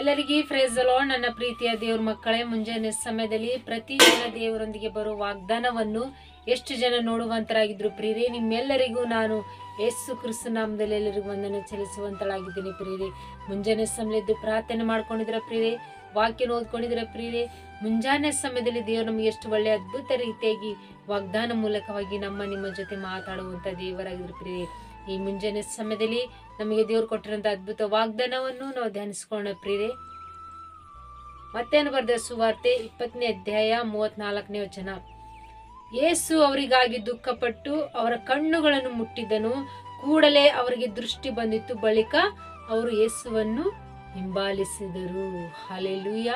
ಎಲ್ಲರಿಗೂ price the lord. ನನ್ನ ಪ್ರೀತಿಯ ದೇವ್ರ ಮಕ್ಕಳೇ, ಮುಂಜಾನೆ ಸಮಯದಲ್ಲಿ ಪ್ರತಿದಿನ ದೇವರೊಂದಿಗೆ ಬರುವ ವಾಗ್ದಾನವನ್ನು ಎಷ್ಟು ಜನ ನೋಡುವಂತರಾಗಿದ್ರು ಪ್ರಿಯರೇ. ನಿಮ್ಮೆಲ್ಲರಿಗೂ ನಾನು ಯೇಸು ಕ್ರಿಸ್ತ ನಾಮದಲ್ಲಿ ಎಲ್ಲರಿಗೂ ವಂದನೆ ಸಲ್ಲಿಸುವಂತಳಾಗಿದ್ದೀನಿ ಪ್ರಿಯರೇ. ಮುಂಜಾನೆ ಸಮಯದ್ದು ಪ್ರಾರ್ಥನೆ ಮಾಡ್ಕೊಂಡಿದ್ರ ಪ್ರಿಯರೇ, ವಾಕ್ಯನ ಓದ್ಕೊಂಡಿದ್ರ ಪ್ರಿಯರೇ. ಮುಂಜಾನೆ ಸಮಯದಲ್ಲಿ ದೇವರು ನಮಗೆ ಎಷ್ಟು ಒಳ್ಳೆ ಅದ್ಭುತ ರೀತಿಯಾಗಿ ವಾಗ್ದಾನ ಮೂಲಕವಾಗಿ ನಿಮ್ಮ ಜೊತೆ ಮಾತಾಡುವಂತ ದೇವರಾಗಿದ್ರು ಪ್ರಿಯರೇ. ಈ ಮುಂಜಾನೆ ಸಮಯದಲ್ಲಿ ನಮಗೆ ದೇವ್ರು ಕೊಟ್ಟಿರುವಂತ ಅದ್ಭುತ ವಾಗ್ದಾನವನ್ನು ನಾವು ಧ್ಯಾನಿಸ್ಕೊಳ್ಳೋಣ ಪ್ರಿಯರೇ. ಮತ್ತೇನು ಬರೆದ ಸುವಾರ್ತೆ 20ನೇ ಅಧ್ಯಾಯ 34ನೇ ವಚನ. ಯೇಸು ಅವರಿಗಾಗಿ ದುಃಖಪಟ್ಟು ಅವರ ಕಣ್ಣುಗಳನ್ನು ಮುಟ್ಟಿದನು, ಕೂಡಲೇ ಅವರಿಗೆ ದೃಷ್ಟಿ ಬಂದಿತ್ತು, ಬಳಿಕ ಅವರು ಯೇಸುವನ್ನು ಹಿಂಬಾಲಿಸಿದರು. ಹಲ್ಲೆಲೂಯ.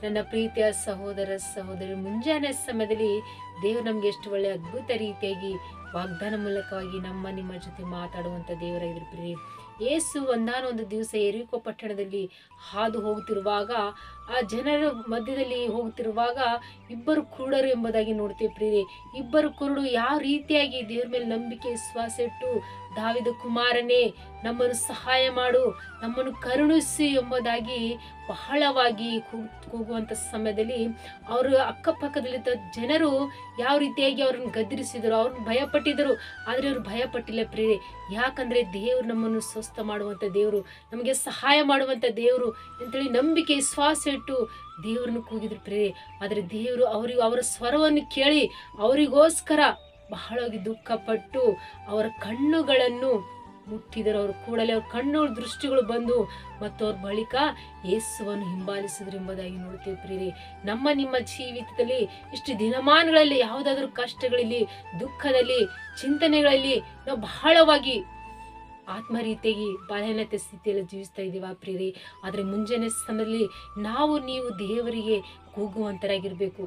ನನ್ನ ಪ್ರೀತಿಯ ಸಹೋದರ ಸಹೋದರಿ, ಮುಂಜಾನೆ ಸಮಯದಲ್ಲಿ ದೇವರು ನಮ್ಗೆ ಎಷ್ಟು ಒಳ್ಳೆ ಅದ್ಭುತ ರೀತಿಯಾಗಿ ವಾಗ್ದಾನ ಮೂಲಕವಾಗಿ ನಿಮ್ಮ ಜೊತೆ ಮಾತಾಡುವಂತ ದೇವರಾಗಿದ್ರು ಪ್ರಿಯರೇ. ಯೇಸು ಒಂದಾನೊಂದು ದಿವಸ ಯೆರಿಕೋ ಪಟ್ಟಣದಲ್ಲಿ ಹಾದು ಹೋಗುತ್ತಿರುವಾಗ, ಆ ಜನರ ಮಧ್ಯದಲ್ಲಿ ಹೋಗುತ್ತಿರುವಾಗ ಇಬ್ಬರು ಕುರುಡರು ಎಂಬುದಾಗಿ ನೋಡ್ತೀವಿ ಪ್ರಿಯರೇ. ಇಬ್ಬರು ಕುರುಡು ಯಾವ ರೀತಿಯಾಗಿ ದೇವ್ರ ಮೇಲೆ ನಂಬಿಕೆ ವಿಶ್ವಾಸ ಇಟ್ಟು, ದಾವಿದ ಕುಮಾರನೇ ನಮ್ಮನ್ನು ಸಹಾಯ ಮಾಡು, ನಮ್ಮನ್ನು ಕರುಣಿಸಿ ಎಂಬುದಾಗಿ ಬಹಳವಾಗಿ ಕೂಗುವಂತ ಸಮಯದಲ್ಲಿ ಅವರು ಅಕ್ಕಪಕ್ಕದಲ್ಲಿದ್ದ ಜನರು ಯಾವ ರೀತಿಯಾಗಿ ಅವ್ರನ್ನ ಗದರಿಸಿದರು, ಅವ್ರನ್ನ ಭಯಪಟ್ಟಿದ್ರು. ಆದ್ರೆ ಅವ್ರು ಭಯಪಟ್ಟಿಲ್ಲ ಪ್ರಿಯರೇ. ಯಾಕಂದ್ರೆ ದೇವ್ರು ನಮ್ಮನ್ನು ಸ್ವಸ್ಥ ಮಾಡುವಂತ ದೇವರು, ನಮಗೆ ಸಹಾಯ ಮಾಡುವಂತ ದೇವರು ಅಂತೇಳಿ ನಂಬಿಕೆ ವಿಶ್ವಾಸ ಇಟ್ಟು ದೇವ್ರನ್ನ ಕೂಗಿದ್ರು ಪ್ರಿಯರೇ. ಆದ್ರೆ ದೇವರು ಅವರ ಸ್ವರವನ್ನು ಕೇಳಿ ಅವರಿಗೋಸ್ಕರ ಬಹಳವಾಗಿ ದುಃಖಪಟ್ಟು ಅವರ ಕಣ್ಣುಗಳನ್ನು ಮುಟ್ಟಿದರು. ಅವರು ಕೂಡಲೇ ಅವ್ರ ಕಣ್ಣು ದೃಷ್ಟಿಗಳು ಬಂದು ಮತ್ತು ಅವ್ರ ಬಳಿಕ ಯೇಸುವನ್ನು ಹಿಂಬಾಲಿಸಿದ್ರು ಎಂಬುದಾಗಿ ನೋಡ್ತೀವಿ ಪ್ರಿಯರೇ. ನಿಮ್ಮ ಜೀವಿತದಲ್ಲಿ ಇಷ್ಟು ದಿನಮಾನಗಳಲ್ಲಿ ಯಾವುದಾದ್ರೂ ಕಷ್ಟಗಳಲ್ಲಿ, ದುಃಖದಲ್ಲಿ, ಚಿಂತನೆಗಳಲ್ಲಿ ನಾವು ಬಹಳವಾಗಿ ಆತ್ಮರೀತಿಯಾಗಿ ಬಲಹೀನತೆ ಸ್ಥಿತಿಯಲ್ಲಿ ಜೀವಿಸ್ತಾ ಇದ್ದೀವ ಪ್ರಿಯರೇ. ಆದ್ರೆ ಮುಂಜಾನೆ ಸಮಯದಲ್ಲಿ ನೀವು ದೇವರಿಗೆ ಕೂಗುವಂತರಾಗಿರ್ಬೇಕು.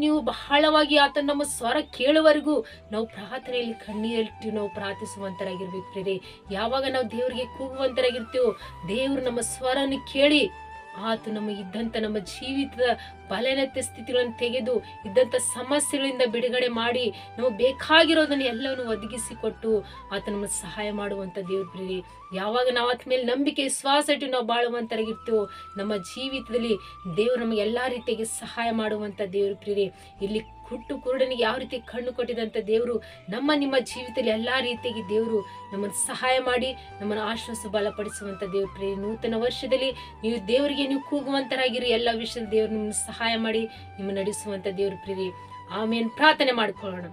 ನೀವು ಬಹಳವಾಗಿ ಆತ ನಮ್ಮ ಸ್ವರ ಕೇಳುವವರೆಗೂ ನಾವು ಪ್ರಾರ್ಥನೆಯಲ್ಲಿ ಕಣ್ಣೀರಿಟ್ಟು ನಾವು ಪ್ರಾರ್ಥಿಸುವಂತರಾಗಿರ್ಬೇಕು ಪ್ರಿಯರೇ. ಯಾವಾಗ ನಾವು ದೇವರಿಗೆ ಕೂಗುವಂತರಾಗಿರ್ತೀವೋ, ದೇವರು ನಮ್ಮ ಸ್ವರನ್ನು ಕೇಳಿ ಆತ ನಮಗಿದ್ದಂಥ ನಮ್ಮ ಜೀವಿತದ ಬಲಹೀನತೆ ಸ್ಥಿತಿಗಳನ್ನು ತೆಗೆದು ಇದ್ದಂಥ ಸಮಸ್ಯೆಗಳಿಂದ ಬಿಡುಗಡೆ ಮಾಡಿ ನಾವು ಬೇಕಾಗಿರೋದನ್ನು ಎಲ್ಲವನ್ನು ಒದಗಿಸಿಕೊಟ್ಟು ಆತ ನಮಗೆ ಸಹಾಯ ಮಾಡುವಂಥ ದೇವ್ರ ಪ್ರಿಯರೇ. ಯಾವಾಗ ನಾವು ಆತ ಮೇಲೆ ನಂಬಿಕೆ ವಿಶ್ವಾಸ ಇಟ್ಟು ನಾವು ಬಾಳುವಂತರಾಗಿರ್ತೀವೋ, ನಮ್ಮ ಜೀವಿತದಲ್ಲಿ ದೇವರು ನಮಗೆ ಎಲ್ಲಾ ರೀತಿಯಾಗಿ ಸಹಾಯ ಮಾಡುವಂಥ ದೇವ್ರ ಪ್ರಿಯರೇ. ಇಲ್ಲಿ ಕುರುಡನಿಗೆ ಯಾವ ರೀತಿ ಕಣ್ಣು ಕೊಟ್ಟಿದಂತ ದೇವರು ನಿಮ್ಮ ಜೀವಿತದಲ್ಲಿ ಎಲ್ಲಾ ರೀತಿಯಾಗಿ ದೇವರು ನಮ್ಮನ್ನು ಸಹಾಯ ಮಾಡಿ ನಮ್ಮನ್ನು ಆಶ್ವಾಸ ಬಲಪಡಿಸುವಂತ ದೇವ್ರ ಪ್ರಿಯರೇ. ನೂತನ ವರ್ಷದಲ್ಲಿ ನೀವು ದೇವರಿಗೆ ಕೂಗುವಂತರಾಗಿರಿ. ಎಲ್ಲ ವಿಷಯದಲ್ಲಿ ದೇವರು ನಿಮ್ಮನ್ನು ಸಹಾಯ ಮಾಡಿ ನಿಮ್ಮ ನಡೆಸುವಂತ ದೇವ್ರ ಪ್ರಿಯರೇ. ಆಮೇನ್. ಪ್ರಾರ್ಥನೆ ಮಾಡ್ಕೊಳ್ಳೋಣ.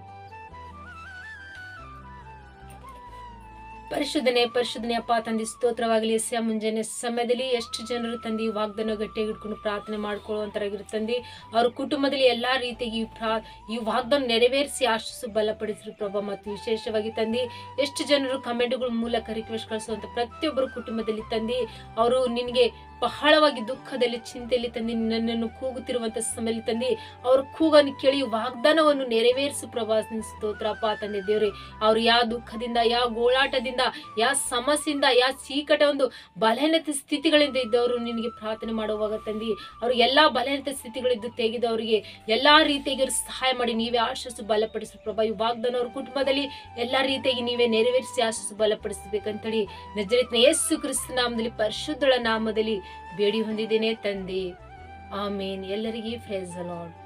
ಪರಿಶುದ್ಧನೇ ಅಪ್ಪ ತಂದೆ, ಸ್ತೋತ್ರವಾಗಲಿ. ಎಸ್ಯ ಮುಂಜಾನೆ ಸಮಯದಲ್ಲಿ ಎಷ್ಟು ಜನರು ತಂದೆ ವಾಗ್ದಾನ ಗಟ್ಟಿಯಾಗಿ ಇಟ್ಕೊಂಡು ಪ್ರಾರ್ಥನೆ ಮಾಡ್ಕೊಳ್ಳುವಂತರಾಗಿರು ತಂದೆ. ಅವ್ರ ಕುಟುಂಬದಲ್ಲಿ ಎಲ್ಲಾ ರೀತಿಯಾಗಿ ಈ ವಾಗ್ದಾನ ನೆರವೇರಿಸಿ ಆಶ್ವಾಸ ಬಲಪಡಿಸಿರು ಪ್ರಭಾ. ಮತ್ತು ವಿಶೇಷವಾಗಿ ತಂದೆ ಎಷ್ಟು ಜನರು ಕಮೆಂಟ್ಗಳ ಮೂಲಕ ರಿಕ್ವೆಸ್ಟ್ ಕಳಿಸುವಂತ ಪ್ರತಿಯೊಬ್ಬರು ಕುಟುಂಬದಲ್ಲಿ ತಂದೆ ಅವರು ನಿನಗೆ ಬಹಳವಾಗಿ ದುಃಖದಲ್ಲಿ, ಚಿಂತೆಯಲ್ಲಿ ತಂದೆ ನನ್ನನ್ನು ಕೂಗುತ್ತಿರುವಂತ ಸಮಯದಲ್ಲಿ ತಂದೆ ಅವ್ರ ಕೂಗನ್ನು ಕೇಳಿ ವಾಗ್ದಾನವನ್ನು ನೆರವೇರಿಸು ಪ್ರಭಾ. ಸ್ತೋತ್ರಪ್ಪ ತಂದೆ ದೇವ್ರೆ. ಅವ್ರು ಯಾವ ದುಃಖದಿಂದ, ಯಾವ ಗೋಳಾಟದಿಂದ, ಯಾವ ಸಮಸ್ಯೆಯಿಂದ, ಯಾವ ಚೀಕಟ ಒಂದು ಬಲಹೀನತೆ ಸ್ಥಿತಿಗಳಿಂದ ಇದ್ದವರು ನಿನಗೆ ಪ್ರಾರ್ಥನೆ ಮಾಡುವಾಗ ತಂದೆ ಅವ್ರಿಗೆ ಎಲ್ಲಾ ಬಲಹೀನತೆ ಸ್ಥಿತಿಗಳಿದ್ದು ತೆಗೆದು ಅವರಿಗೆ ಎಲ್ಲಾ ರೀತಿಯಾಗಿ ಸಹಾಯ ಮಾಡಿ ನೀವೇ ಆಶ್ವಾಸ ಬಲಪಡಿಸು ಪ್ರಭಾ. ಈ ವಾಗ್ದಾನ ಅವ್ರ ಕುಟುಂಬದಲ್ಲಿ ಎಲ್ಲಾ ರೀತಿಯಾಗಿ ನೀವೇ ನೆರವೇರಿಸಿ ಆಶ್ವಾಸ ಬಲಪಡಿಸಬೇಕಂತೇಳಿ ನಜರೇತಿನ ಯೇಸು ಕ್ರಿಸ್ತ ನಾಮದಲ್ಲಿ ಪರಿಶುದ್ಧಳ ನಾಮದಲ್ಲಿ ಬೇಡಿ ಹೊಂದಿದ್ದೇನೆ ತಂದೆ. ಆಮೇನ್. ಎಲ್ಲರಿಗೂ ಪ್ರೈಸ್ ದಿ ಲಾರ್ಡ್.